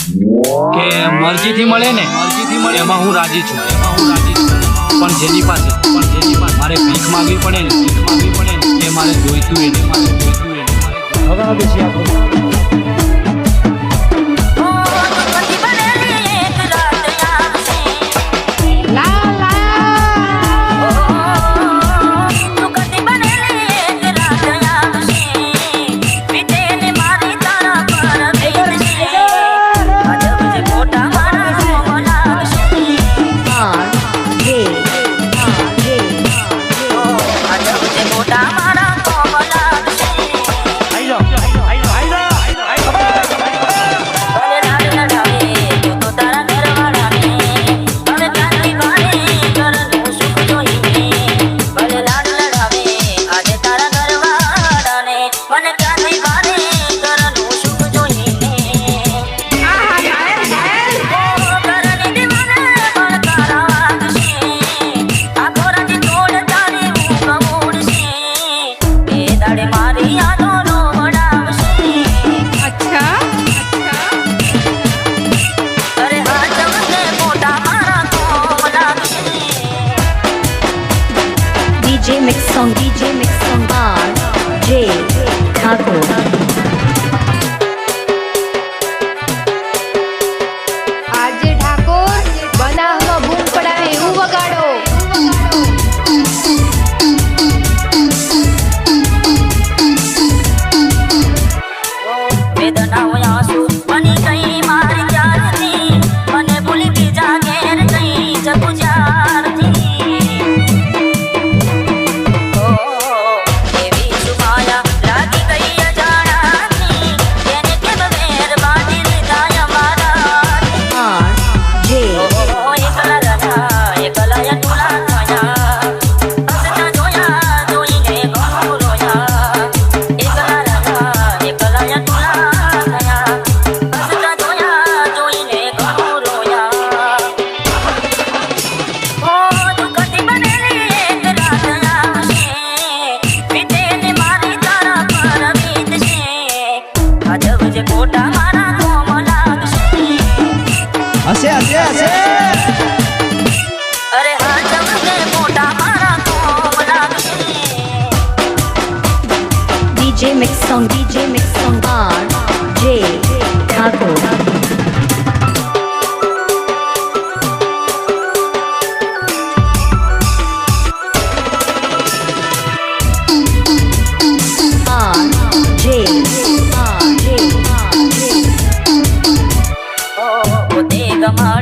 કે મરજીથી મળે ને એમાં હું રાજી છું, પણ જેની પાસે મારે ભીખ માંગવી પડે ને એ મારે જોઈતું એને હવે આવે છે આપણું DJ Mix Song R.J. Thakur. RJ Thakor બનાવમાં બૂમ પડાવે એવું વગાડો. DJ Mix Song R.J. Thakur. Gama